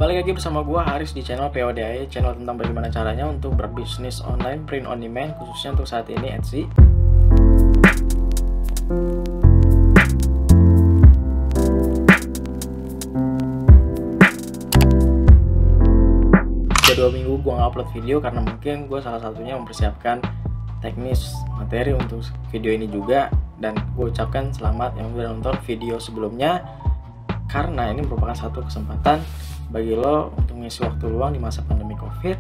Balik lagi bersama gua Haris di channel PODAE, channel tentang bagaimana caranya untuk berbisnis online print on demand, khususnya untuk saat ini Etsy. Udah 2 minggu gua nggak upload video karena mungkin gua salah satunya mempersiapkan teknis materi untuk video ini juga, dan gue ucapkan selamat yang udah nonton video sebelumnya karena ini merupakan satu kesempatan bagi lo untuk mengisi waktu luang di masa pandemi COVID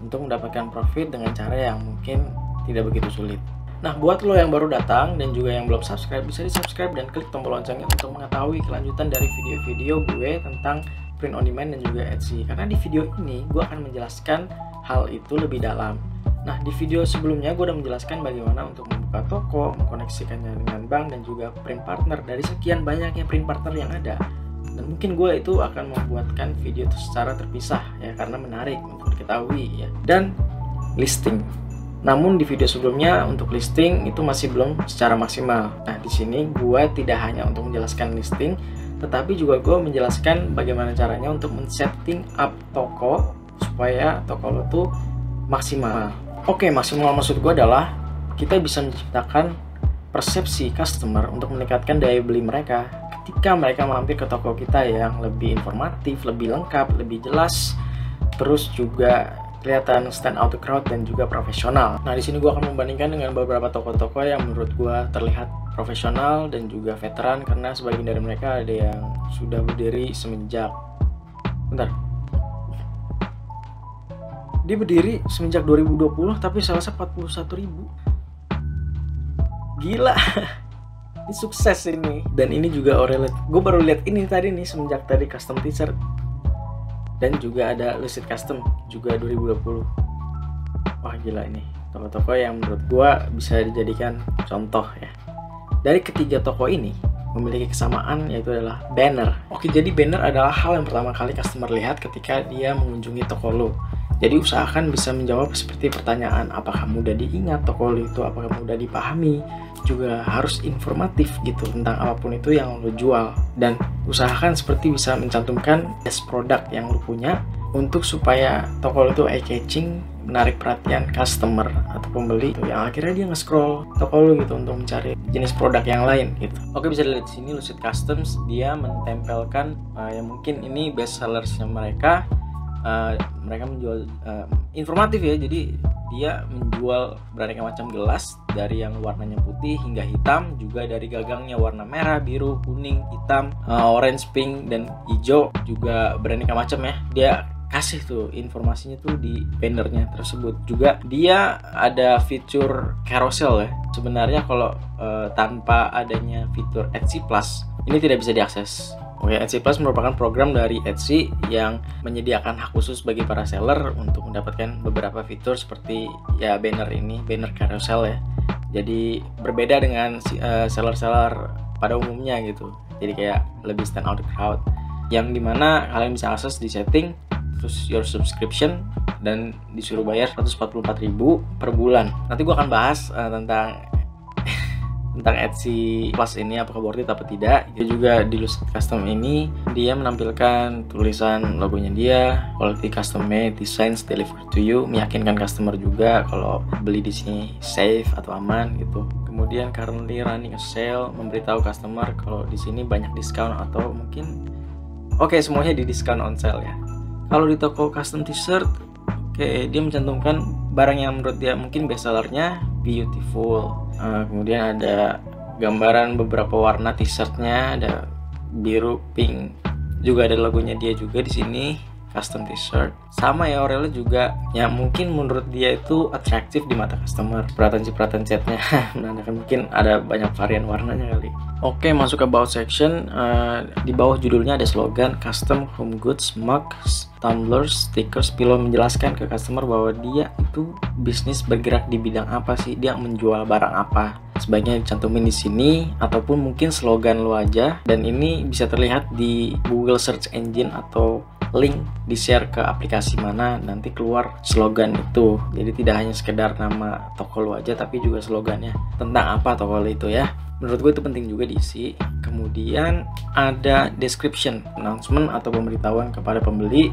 untuk mendapatkan profit dengan cara yang mungkin tidak begitu sulit. Nah, buat lo yang baru datang dan juga yang belum subscribe, bisa di subscribe dan klik tombol loncengnya untuk mengetahui kelanjutan dari video-video gue tentang print on demand dan juga Etsy. Karena di video ini gue akan menjelaskan hal itu lebih dalam. Nah, di video sebelumnya gue udah menjelaskan bagaimana untuk membuka toko, mengkoneksikannya dengan bank dan juga print partner dari sekian banyaknya print partner yang ada. Dan mungkin gue itu akan membuatkan video itu secara terpisah ya, karena menarik untuk diketahui ya. Dan listing. Namun di video sebelumnya untuk listing itu masih belum secara maksimal. Nah, di sini gue tidak hanya untuk menjelaskan listing, tetapi juga gue menjelaskan bagaimana caranya untuk men-setting up toko supaya toko lo tuh maksimal. Oke, maksimal maksud gue adalah kita bisa menciptakan persepsi customer untuk meningkatkan daya beli mereka ketika mereka mampir ke toko kita yang lebih informatif, lebih lengkap, lebih jelas, terus juga kelihatan stand out the crowd dan juga profesional. Nah, di sini gue akan membandingkan dengan beberapa toko-toko yang menurut gue terlihat profesional dan juga veteran, karena sebagian dari mereka ada yang sudah berdiri semenjak dia berdiri semenjak 2020 tapi salesnya 41.000. Gila. Ini sukses ini. Dan ini juga Aurelia. Gue baru lihat ini tadi nih semenjak tadi custom t-shirt. Dan juga ada Lucid Custom juga 2020. Wah, gila ini. Toko-toko yang menurut gue bisa dijadikan contoh ya. Dari ketiga toko ini memiliki kesamaan, yaitu adalah banner. Oke, jadi banner adalah hal yang pertama kali customer lihat ketika dia mengunjungi toko lo. Jadi usahakan bisa menjawab seperti pertanyaan, apakah mudah diingat toko lo itu, apakah mudah dipahami, juga harus informatif gitu tentang apapun itu yang lo jual. Dan usahakan seperti bisa mencantumkan best product yang lo punya untuk supaya toko lo itu eye-catching, menarik perhatian customer atau pembeli yang akhirnya dia nge-scroll toko lo gitu untuk mencari jenis produk yang lain gitu. Oke, bisa dilihat di sini Lucid Customs dia mentempelkan yang mungkin ini best sellersnya mereka. Mereka menjual informatif ya, jadi dia menjual beraneka macam gelas dari yang warnanya putih hingga hitam, juga dari gagangnya warna merah, biru, kuning, hitam, orange, pink, dan hijau, juga beraneka macam ya. Dia kasih tuh informasinya tuh di bannernya tersebut. Juga dia ada fitur carousel ya. Sebenarnya kalau tanpa adanya fitur Etsy Plus ini tidak bisa diakses. Oke, Etsy Plus merupakan program dari Etsy yang menyediakan hak khusus bagi para seller untuk mendapatkan beberapa fitur seperti ya banner ini, banner carousel ya. Jadi berbeda dengan seller-seller pada umumnya gitu. Jadi kayak lebih stand out the crowd, yang dimana kalian bisa akses di setting, terus your subscription, dan disuruh bayar 144.000 per bulan. Nanti gua akan bahas tentang Etsy Plus ini apakah worth it atau tidak. Dia juga di Lucid Custom ini dia menampilkan tulisan logonya dia, quality custom made designs delivered to you, meyakinkan customer juga kalau beli di sini safe atau aman gitu. Kemudian currently running a sale, memberitahu customer kalau di sini banyak diskon atau mungkin semuanya di diskon on sale ya. Kalau di toko custom t-shirt, dia mencantumkan barang yang menurut dia mungkin best sellernya, beautiful. Kemudian ada gambaran beberapa warna t-shirtnya, ada biru, pink, juga ada logonya dia juga di sini, custom t-shirt. Sama ya, Aurelia juga yang mungkin menurut dia itu atraktif di mata customer. Cipratan catnya menandakan mungkin ada banyak varian warnanya kali. Oke, masuk ke about section. Di bawah judulnya ada slogan custom home goods, mugs, tumblers, stickers, pillow, menjelaskan ke customer bahwa dia itu bisnis bergerak di bidang apa sih, dia menjual barang apa. Sebaiknya dicantumin di sini ataupun mungkin slogan lo aja, dan ini bisa terlihat di Google Search Engine atau link di share ke aplikasi mana, nanti keluar slogan itu. Jadi tidak hanya sekedar nama toko lu aja, tapi juga slogannya tentang apa toko lu itu ya. Menurut gue itu penting juga diisi. Kemudian ada description, announcement atau pemberitahuan kepada pembeli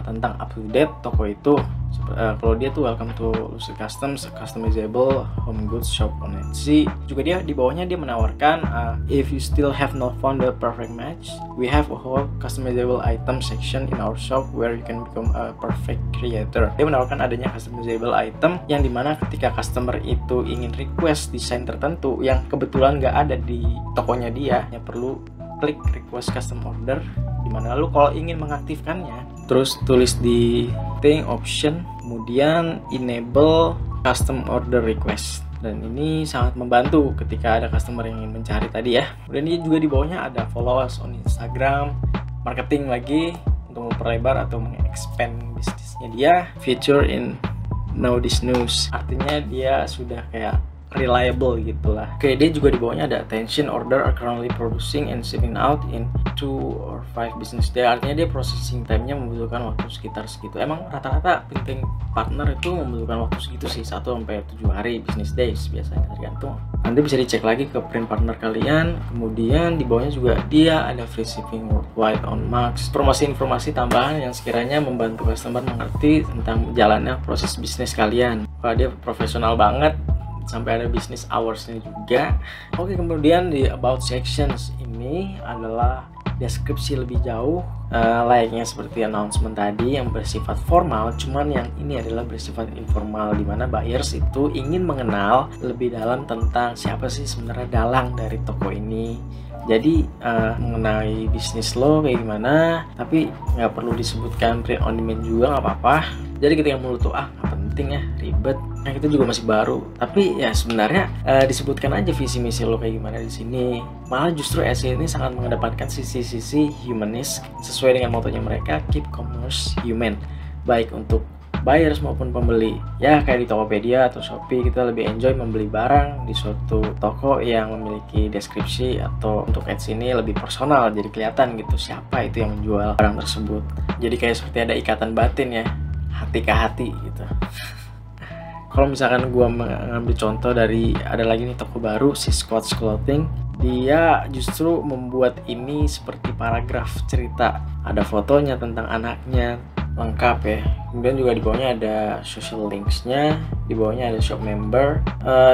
tentang up to date toko itu. Kalau dia tuh welcome to Lucid Customs, customizable home goods shop on Etsy. Juga dia di bawahnya dia menawarkan if you still have not found the perfect match, we have a whole customizable item section in our shop where you can become a perfect creator. Dia menawarkan adanya customizable item yang dimana ketika customer itu ingin request desain tertentu yang kebetulan nggak ada di tokonya dia, ya perlu klik request custom order, dimana lalu kalau ingin mengaktifkannya terus tulis di thing option, kemudian enable custom order request. Dan ini sangat membantu ketika ada customer yang ingin mencari tadi ya. Kemudian ini juga di bawahnya ada follow us on Instagram, marketing lagi untuk memperlebar atau mengexpand bisnisnya dia. Feature in Know This News, artinya dia sudah kayak reliable gitulah. Oke, dia juga di bawahnya ada attention order are currently producing and shipping out in 2 or 5 business day. Artinya dia processing time-nya membutuhkan waktu sekitar segitu. Emang rata-rata printing partner itu membutuhkan waktu segitu sih, 1 sampai 7 hari business days biasanya, tergantung. Nanti bisa dicek lagi ke print partner kalian. Kemudian di bawahnya juga dia ada free shipping worldwide on Max. Informasi-informasi tambahan yang sekiranya membantu customer mengerti tentang jalannya proses bisnis kalian. Wah, dia profesional banget. Sampai ada business hours-nya juga. Oke, kemudian di about sections ini adalah deskripsi lebih jauh, layaknya seperti announcement tadi yang bersifat formal, cuman yang ini adalah bersifat informal, dimana buyers itu ingin mengenal lebih dalam tentang siapa sih sebenarnya dalang dari toko ini. Jadi mengenai bisnis lo kayak gimana, tapi nggak perlu disebutkan print on demand juga, nggak apa-apa. Jadi ketika mulut tuh nggak penting ya, ribet. Nah, itu juga masih baru, tapi ya sebenarnya disebutkan aja visi misi lo kayak gimana di sini. Malah justru Etsy ini sangat mengedepankan sisi-sisi humanis sesuai dengan motonya mereka, keep commerce human, baik untuk buyers maupun pembeli. Ya kayak di Tokopedia atau Shopee, kita lebih enjoy membeli barang di suatu toko yang memiliki deskripsi, atau untuk Etsy ini lebih personal, jadi kelihatan gitu siapa itu yang menjual barang tersebut. Jadi kayak seperti ada ikatan batin ya, hati ke hati gitu. Kalau misalkan gue mengambil contoh dari ada lagi nih toko baru, si Squatch Clothing, dia justru membuat ini seperti paragraf cerita, ada fotonya tentang anaknya lengkap ya. Kemudian juga di bawahnya ada social links-nya, di bawahnya ada shop member.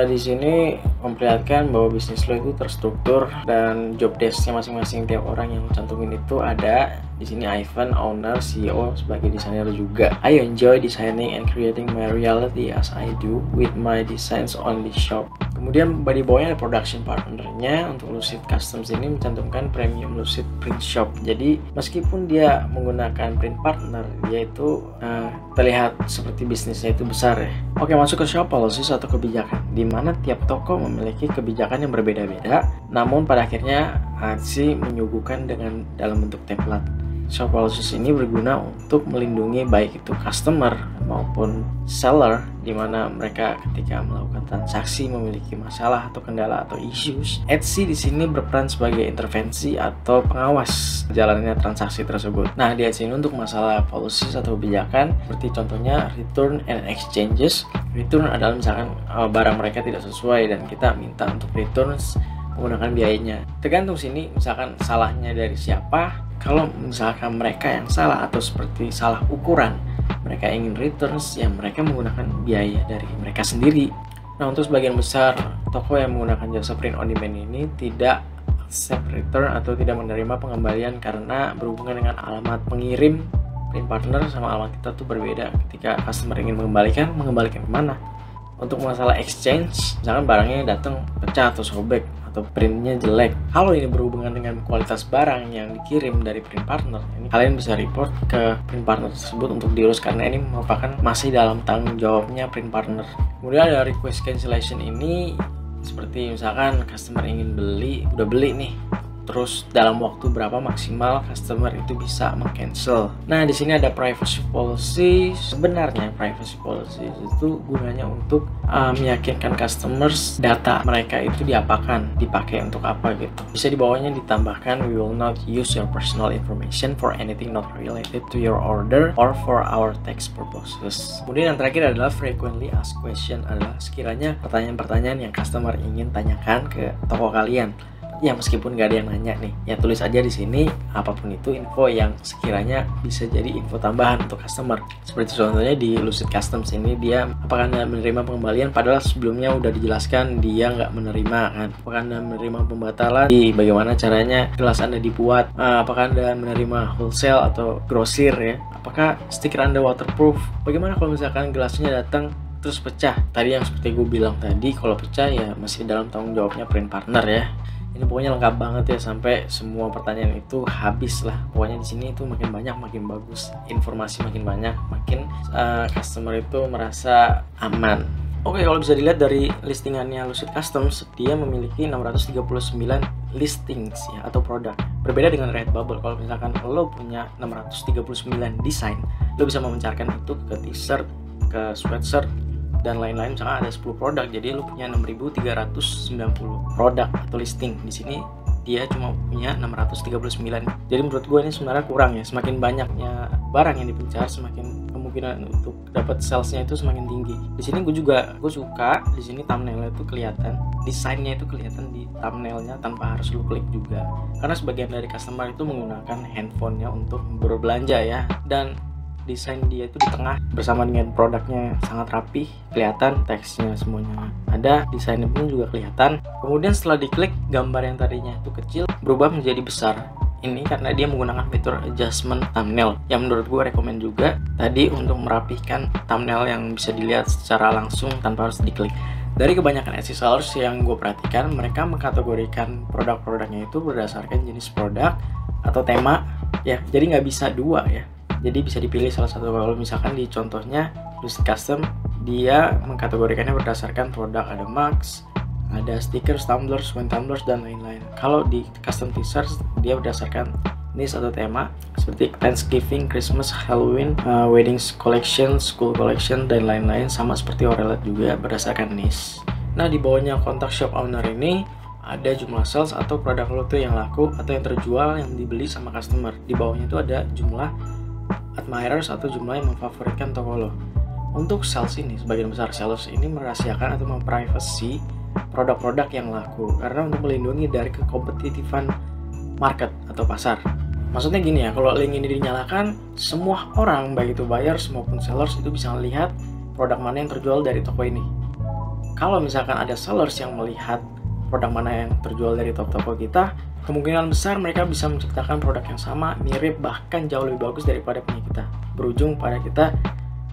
Di sini memperlihatkan bahwa bisnis lo itu terstruktur dan job desk-nya masing-masing tiap orang yang cantumin itu ada. Di sini Ivan, owner, CEO sebagai desainer juga. I enjoy designing and creating my reality as I do with my designs on the shop. Kemudian di bawahnya ada production partnernya. Untuk Lucid Customs ini mencantumkan premium Lucid print shop. Jadi meskipun dia menggunakan print partner, dia itu terlihat seperti bisnisnya itu besar ya. Oke, masuk ke shop policies atau kebijakan, di mana tiap toko memiliki kebijakan yang berbeda-beda, namun pada akhirnya Etsy menyuguhkan dengan dalam bentuk template. Shop policies ini berguna untuk melindungi baik itu customer maupun seller, di mana mereka ketika melakukan transaksi memiliki masalah atau kendala atau issues. Etsy di sini berperan sebagai intervensi atau pengawas jalannya transaksi tersebut. Nah, di Etsy ini untuk masalah policies atau kebijakan, seperti contohnya return and exchanges. Return adalah misalkan barang mereka tidak sesuai dan kita minta untuk returns menggunakan biayanya. Tergantung sini misalkan salahnya dari siapa. Kalau misalkan mereka yang salah atau seperti salah ukuran, mereka ingin returns, ya mereka menggunakan biaya dari mereka sendiri. Nah, untuk sebagian besar toko yang menggunakan jasa print on demand ini tidak accept return atau tidak menerima pengembalian karena berhubungan dengan alamat pengirim. Print partner sama alamat kita tuh berbeda. Ketika customer ingin mengembalikan kemana? Untuk masalah exchange, misalkan barangnya datang pecah atau sobek atau printnya jelek. Kalau ini berhubungan dengan kualitas barang yang dikirim dari print partner, ini kalian bisa report ke print partner tersebut untuk diurus, karena ini merupakan masih dalam tanggung jawabnya print partner. Kemudian ada request cancellation ini, seperti misalkan customer ingin beli, udah beli nih, terus dalam waktu berapa maksimal customer itu bisa meng-cancel. Nah, di sini ada privacy policy. Sebenarnya privacy policy itu gunanya untuk meyakinkan customers data mereka itu diapakan, dipakai untuk apa gitu. Bisa di bawahnya ditambahkan, we will not use your personal information for anything not related to your order or for our tax purposes. Kemudian yang terakhir adalah frequently asked question, adalah sekiranya pertanyaan-pertanyaan yang customer ingin tanyakan ke toko kalian. Ya meskipun nggak ada yang nanya nih, ya tulis aja di sini apapun itu info yang sekiranya bisa jadi info tambahan untuk customer. Seperti contohnya di Lucid Customs ini, dia apakah Anda menerima pengembalian, padahal sebelumnya udah dijelaskan dia nggak menerima kan. Apakah Anda menerima pembatalan, bagaimana caranya gelas Anda dibuat, apakah Anda menerima wholesale atau grosir ya, apakah stiker Anda waterproof, bagaimana kalau misalkan gelasnya datang terus pecah. Tadi yang seperti gue bilang tadi, kalau pecah ya masih dalam tanggung jawabnya print partner ya. Ini pokoknya lengkap banget ya, sampai semua pertanyaan itu habis lah. Pokoknya di sini itu makin banyak makin bagus, informasi makin banyak makin customer itu merasa aman. Oke, kalau bisa dilihat dari listingannya Lucid Customs, dia memiliki 639 listings ya, atau produk. Berbeda dengan Redbubble, kalau misalkan lo punya 639 desain, lo bisa memancarkan itu ke t-shirt, ke sweatshirt, dan lain-lain. Misalkan ada 10 produk, jadi lu punya 6.390 produk atau listing. Di sini dia cuma punya 639. Jadi menurut gue ini sebenarnya kurang ya. Semakin banyaknya barang yang dipencar, semakin kemungkinan untuk dapat salesnya itu semakin tinggi. Di sini gue suka di sini thumbnailnya itu kelihatan, desainnya itu kelihatan di thumbnailnya tanpa harus lu klik juga. Karena sebagian dari customer itu menggunakan handphonenya untuk berbelanja ya, dan desain dia itu di tengah bersama dengan produknya sangat rapi, kelihatan teksnya semuanya ada, desainnya pun juga kelihatan. Kemudian setelah diklik, gambar yang tadinya itu kecil berubah menjadi besar. Ini karena dia menggunakan fitur adjustment thumbnail yang menurut gue rekomend juga tadi untuk merapihkan thumbnail yang bisa dilihat secara langsung tanpa harus diklik. Dari kebanyakan Etsy sellers yang gue perhatikan, mereka mengkategorikan produk-produknya itu berdasarkan jenis produk atau tema ya, jadi nggak bisa dua ya. Jadi bisa dipilih salah satu. Kalau misalkan di contohnya Lucid Custom, dia mengkategorikannya berdasarkan produk, ada mugs, ada stickers, tumblers, wine tumblers, dan lain-lain. Kalau di custom t-shirts, dia berdasarkan niche atau tema seperti Thanksgiving, Christmas, Halloween, weddings collection, school collection, dan lain-lain. Sama seperti Aurelet juga berdasarkan niche. Nah, di bawahnya kontak shop owner ini ada jumlah sales atau produk lo tuh yang laku atau yang terjual yang dibeli sama customer. Di bawahnya itu ada jumlah admirers atau jumlah yang memfavoritkan toko lo. Untuk sales ini, sebagian besar sales ini merahasiakan atau memprivacy produk-produk yang laku karena untuk melindungi dari kekompetitifan market atau pasar. Maksudnya gini ya, kalau link ini dinyalakan, semua orang baik itu buyers maupun sellers itu bisa melihat produk mana yang terjual dari toko ini. Kalau misalkan ada sellers yang melihat produk mana yang terjual dari toko-toko kita, kemungkinan besar mereka bisa menciptakan produk yang sama, mirip, bahkan jauh lebih bagus daripada punya kita. Berujung pada kita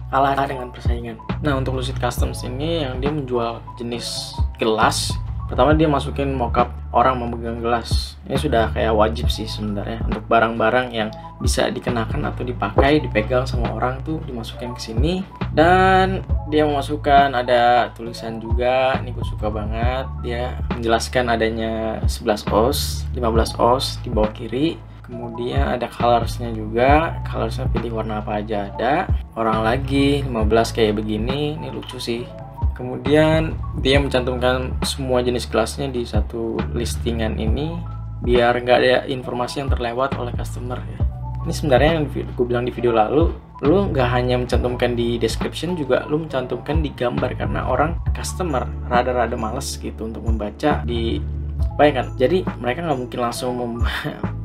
kalah dengan persaingan. Nah, untuk Lucid Customs ini yang dia menjual jenis gelas, pertama dia masukin mockup orang memegang gelas. Ini sudah kayak wajib sih sebenarnya untuk barang-barang yang bisa dikenakan atau dipakai, dipegang sama orang tuh dimasukin ke sini. Dan dia memasukkan ada tulisan juga, ini gue suka banget. Dia menjelaskan adanya 11 oz, 15 oz di bawah kiri. Kemudian ada colorsnya juga, colorsnya pilih warna apa aja ada. Orang lagi 15 kayak begini, ini lucu sih. Kemudian dia mencantumkan semua jenis gelasnya di satu listingan ini biar nggak ada informasi yang terlewat oleh customer ya. Ini sebenarnya yang gue bilang di video lalu, lu nggak hanya mencantumkan di description, juga lu mencantumkan di gambar karena orang customer rada-rada males gitu untuk membaca di bayangkan. Jadi mereka nggak mungkin langsung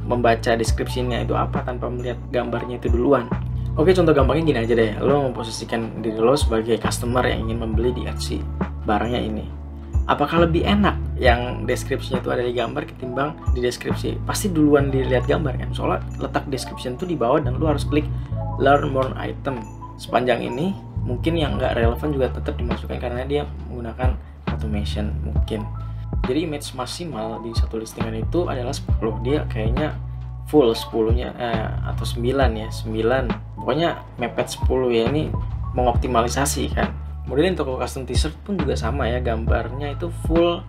membaca deskripsinya itu apa tanpa melihat gambarnya itu duluan. Oke, contoh gampangnya gini aja deh, lo memposisikan diri lo sebagai customer yang ingin membeli di Etsy barangnya ini. Apakah lebih enak yang deskripsinya itu ada di gambar ketimbang di deskripsi? Pasti duluan dilihat gambar kan, soalnya letak description itu di bawah dan lo harus klik learn more item. Sepanjang ini mungkin yang nggak relevan juga tetap dimasukkan karena dia menggunakan automation mungkin. Jadi image maksimal di satu listingan itu adalah 10. Dia kayaknya full 10-nya atau 9 ya, 9. Pokoknya mepet 10 ya, ini mengoptimalisasi kan. Kemudian toko custom t-shirt pun juga sama ya, gambarnya itu full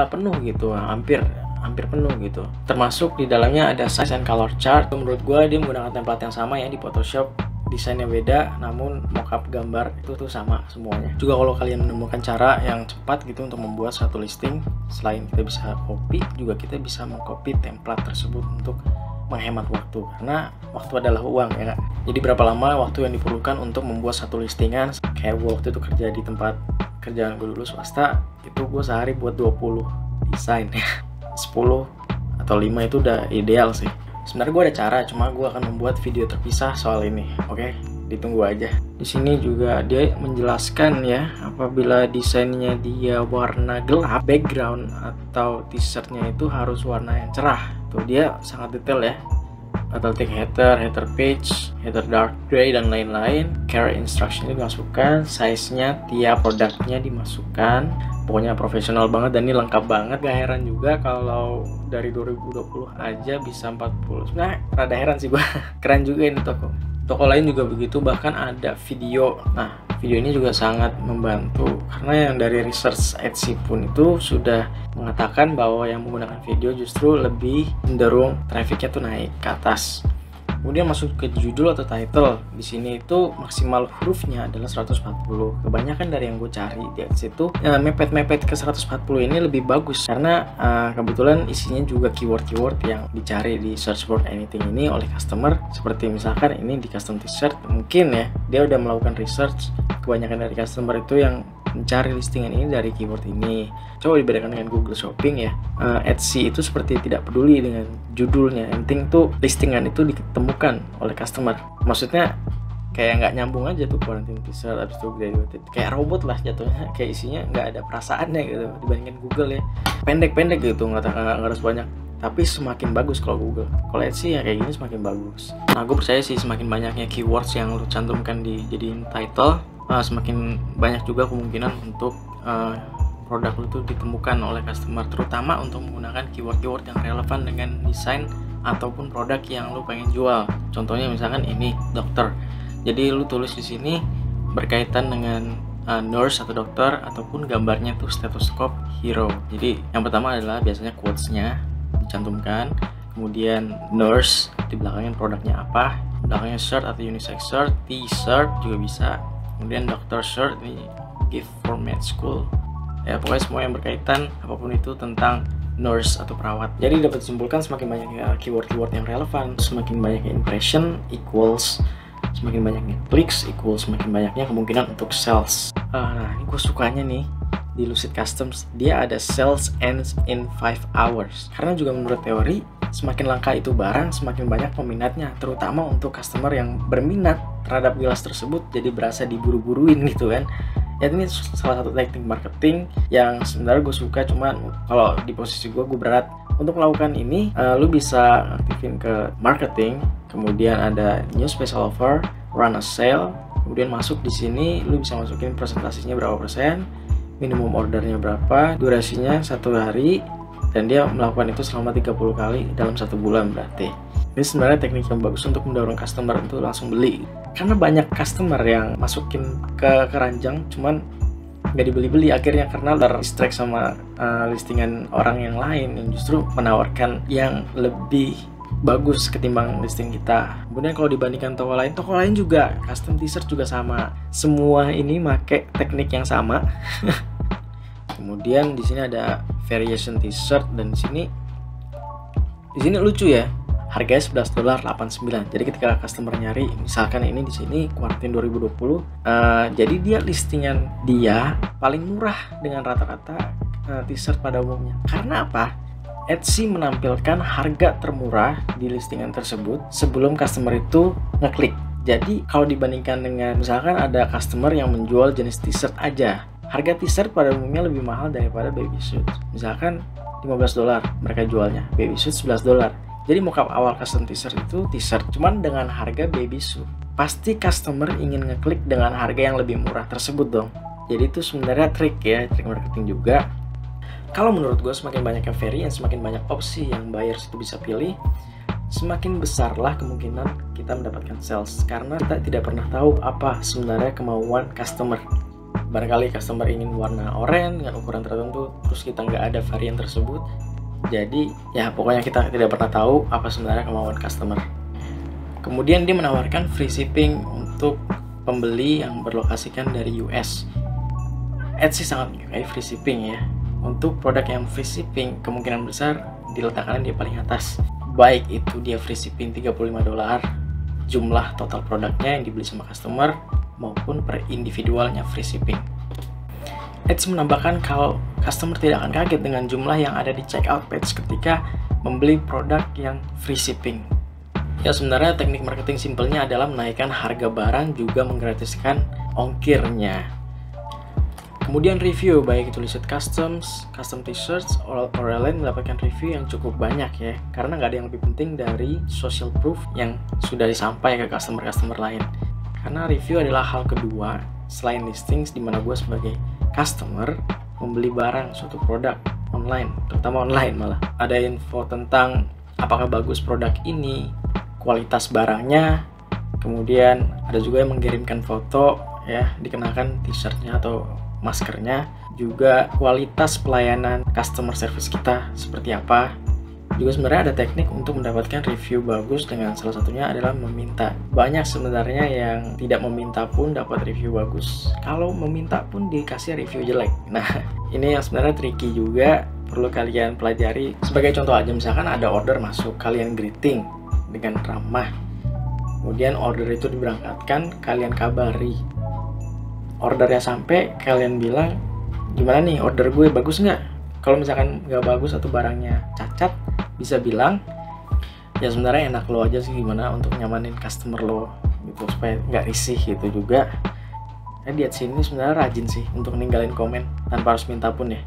penuh gitu, hampir hampir penuh gitu. Termasuk di dalamnya ada size and color chart. Menurut gue dia menggunakan template yang sama ya di Photoshop. Desainnya beda, namun mockup gambar itu tuh sama semuanya. Juga kalau kalian menemukan cara yang cepat gitu untuk membuat satu listing, selain kita bisa copy, juga kita bisa mengcopy template tersebut untuk menghemat waktu, karena waktu adalah uang ya kak. Jadi berapa lama waktu yang diperlukan untuk membuat satu listingan. Kayak gue waktu itu kerja di tempat kerjaan gue dulu swasta, itu gue sehari buat 20 desain ya. 10 atau 5 itu udah ideal sih. Sebenarnya gue ada cara, cuma gue akan membuat video terpisah soal ini. Oke, ditunggu aja. Di sini juga dia menjelaskan ya, apabila desainnya dia warna gelap, background atau t-shirtnya itu harus warna yang cerah. Tuh dia sangat detail ya. Athletic header page, header dark gray dan lain-lain. Care instruction dimasukkan, size-nya tiap produknya dimasukkan. Pokoknya profesional banget dan ini lengkap banget. Gak heran juga kalau dari 2020 aja bisa 40. Sebenarnya rada heran sih gua. Keren juga ini toko. Toko lain juga begitu, bahkan ada video. Nah, video ini juga sangat membantu karena yang dari research Etsy pun itu sudah mengatakan bahwa yang menggunakan video justru lebih cenderung trafficnya tuh naik ke atas. Kemudian masuk ke judul atau title. Di sini itu maksimal hurufnya adalah 140. Kebanyakan dari yang gue cari di Etsy itu mepet-mepet ke 140 ini lebih bagus karena kebetulan isinya juga keyword-keyword yang dicari di search for anything ini oleh customer. Seperti misalkan ini di custom t-shirt, mungkin ya dia udah melakukan research. Kebanyakan dari customer itu yang mencari listingan ini dari keyword ini. Coba dibedakan dengan Google Shopping ya. Etsy itu seperti tidak peduli dengan judulnya. Yang penting tuh listingan itu ditemukan oleh customer. Maksudnya kayak nggak nyambung aja tuh quarantine t-shirt abis itu graduated. Kayak robot lah jatuhnya. Kayak isinya nggak ada perasaannya gitu dibandingkan Google ya. Pendek-pendek gitu, nggak harus banyak. Tapi semakin bagus kalau Google. Kalau Etsy ya kayak gini semakin bagus. Nah gue percaya sih semakin banyaknya keywords yang lu cantumkan dijadiin title, semakin banyak juga kemungkinan untuk produk lu tuh ditemukan oleh customer, terutama untuk menggunakan keyword-keyword yang relevan dengan desain ataupun produk yang lu pengen jual. Contohnya misalkan ini dokter, jadi lu tulis di sini berkaitan dengan nurse atau dokter, ataupun gambarnya tuh stethoscope hero. Jadi yang pertama adalah biasanya quotes-nya dicantumkan, kemudian nurse di belakangnya produknya apa, belakangnya shirt atau unisex shirt, t-shirt juga bisa, kemudian doctor shirt ini gift for med school ya. Pokoknya semua yang berkaitan apapun itu tentang nurse atau perawat. Jadi dapat disimpulkan semakin banyaknya keyword-keyword yang relevan, semakin banyaknya impression equals semakin banyaknya clicks equals semakin banyaknya kemungkinan untuk sales. Nah ini gue sukanya nih di Lucid Customs, dia ada sales ends in 5 hours. Karena juga menurut teori semakin langka itu barang, semakin banyak peminatnya, terutama untuk customer yang berminat terhadap gelas tersebut, jadi berasa diburu-buruin gitu kan. Ya ini salah satu teknik marketing yang sebenarnya gue suka, cuman kalau di posisi gue berat untuk melakukan ini. Lu bisa aktifin ke marketing, kemudian ada new special offer, run a sale, kemudian masuk di sini lu bisa masukin presentasinya berapa persen, minimum ordernya berapa, durasinya 1 hari, dan dia melakukan itu selama 30 kali dalam 1 bulan berarti. Ini sebenarnya teknik yang bagus untuk mendorong customer untuk langsung beli. Karena banyak customer yang masukin ke keranjang cuman nggak dibeli-beli akhirnya karena terdistract sama listingan orang yang lain yang justru menawarkan yang lebih bagus ketimbang listing kita. Kemudian kalau dibandingkan toko lain juga custom t-shirt juga sama. Semua ini pakai teknik yang sama. Kemudian di sini ada variation t-shirt, dan di sini lucu ya. Harganya $11.89. Jadi ketika customer nyari, misalkan ini di sini quarantine 2020, jadi dia listingan dia paling murah dengan rata-rata t-shirt pada umumnya. Karena apa? Etsy menampilkan harga termurah di listingan tersebut sebelum customer itu ngeklik. Jadi kalau dibandingkan dengan misalkan ada customer yang menjual jenis t-shirt aja, harga t-shirt pada umumnya lebih mahal daripada baby suit. Misalkan $15 mereka jualnya, baby suit $11. Jadi mockup awal custom t-shirt itu t-shirt cuman dengan harga baby suit. Pasti customer ingin ngeklik dengan harga yang lebih murah tersebut dong. Jadi itu sebenarnya trik marketing juga. Kalau menurut gue semakin banyaknya variant, semakin banyak opsi yang buyers itu bisa pilih, semakin besarlah kemungkinan kita mendapatkan sales. Karena kita tidak pernah tahu apa sebenarnya kemauan customer. Barangkali customer ingin warna oranye dengan ukuran tertentu, terus kita nggak ada varian tersebut, Jadi ya pokoknya kita tidak pernah tahu apa sebenarnya kemauan customer. Kemudian dia menawarkan free shipping untuk pembeli yang berlokasikan dari US. Etsy sangat menyukai free shipping ya. Untuk produk yang free shipping kemungkinan besar diletakkan di paling atas. Baik itu dia free shipping $35, jumlah total produknya yang dibeli sama customer, maupun per individualnya free shipping. Etsy menambahkan kalau customer tidak akan kaget dengan jumlah yang ada di checkout page ketika membeli produk yang free shipping. Ya sebenarnya teknik marketing simpelnya adalah menaikkan harga barang juga menggratiskan ongkirnya. Kemudian review, baik itu Lucid Customs, custom t-shirts, or lain mendapatkan review yang cukup banyak ya. Karena nggak ada yang lebih penting dari social proof yang sudah disampaikan ke customer-customer lain. Karena review adalah hal kedua selain listings di mana gue sebagai customer membeli barang suatu produk online, terutama online malah. Ada info tentang apakah bagus produk ini, kualitas barangnya, kemudian ada juga yang mengirimkan foto ya, dikenakan t-shirtnya atau maskernya, juga kualitas pelayanan customer service kita seperti apa. Juga sebenarnya ada teknik untuk mendapatkan review bagus, dengan salah satunya adalah meminta. Banyak sebenarnya yang tidak meminta pun dapat review bagus, kalau meminta pun dikasih review jelek. Nah ini yang sebenarnya tricky juga, perlu kalian pelajari. Sebagai contoh aja, misalkan ada order masuk, kalian greeting dengan ramah, kemudian order itu diberangkatkan, kalian kabari. Ordernya sampai, kalian bilang, gimana nih order gue, bagus nggak? Kalau misalkan nggak bagus atau barangnya cacat, bisa bilang, ya sebenarnya enak lo aja sih gimana untuk nyamanin customer lo gitu, supaya nggak risih gitu juga. Di sini sebenarnya rajin sih untuk ninggalin komen tanpa harus minta pun ya.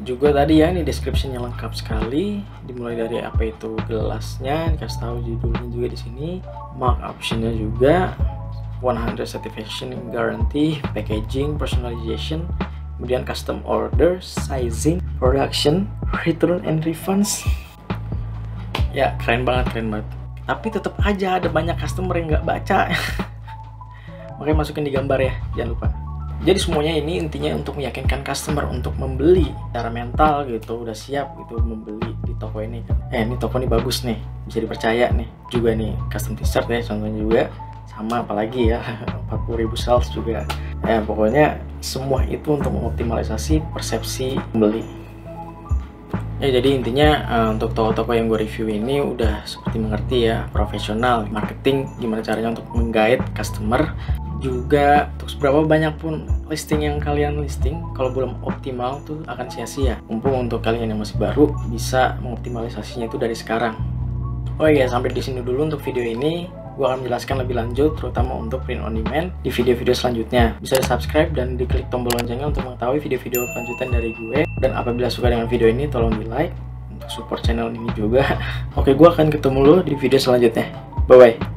Juga tadi ya, ini description-nya lengkap sekali, dimulai dari apa itu gelasnya, dikasih tahu judulnya juga di sini, mark option-nya juga, 100 satisfaction guarantee, packaging, personalization, kemudian custom order, sizing, production, return and refunds. Ya keren banget. Tapi tetap aja ada banyak customer yang nggak baca. Makanya masukin di gambar ya, jangan lupa. Jadi semuanya ini intinya untuk meyakinkan customer untuk membeli secara mental gitu, udah siap gitu membeli di toko ini kan. Ini toko ini bagus nih, bisa dipercaya nih. Juga nih custom t-shirt ya contohnya juga, sama apalagi ya 40.000 sales juga. Ya pokoknya semua itu untuk mengoptimalisasi persepsi pembeli. Ya jadi intinya untuk toko-toko yang gue review ini udah seperti mengerti ya, profesional marketing, gimana caranya untuk menggait customer. Juga untuk seberapa banyak pun listing yang kalian listing, kalau belum optimal tuh akan sia-sia. Mumpung untuk kalian yang masih baru bisa mengoptimalisasinya itu dari sekarang. Oh iya, sampai di sini dulu untuk video ini. Gue akan menjelaskan lebih lanjut, terutama untuk print on demand di video-video selanjutnya. Bisa di subscribe dan diklik tombol loncengnya untuk mengetahui video-video lanjutan dari gue. Dan apabila suka dengan video ini, tolong di like untuk support channel ini juga. Oke, gue akan ketemu lo di video selanjutnya. Bye-bye.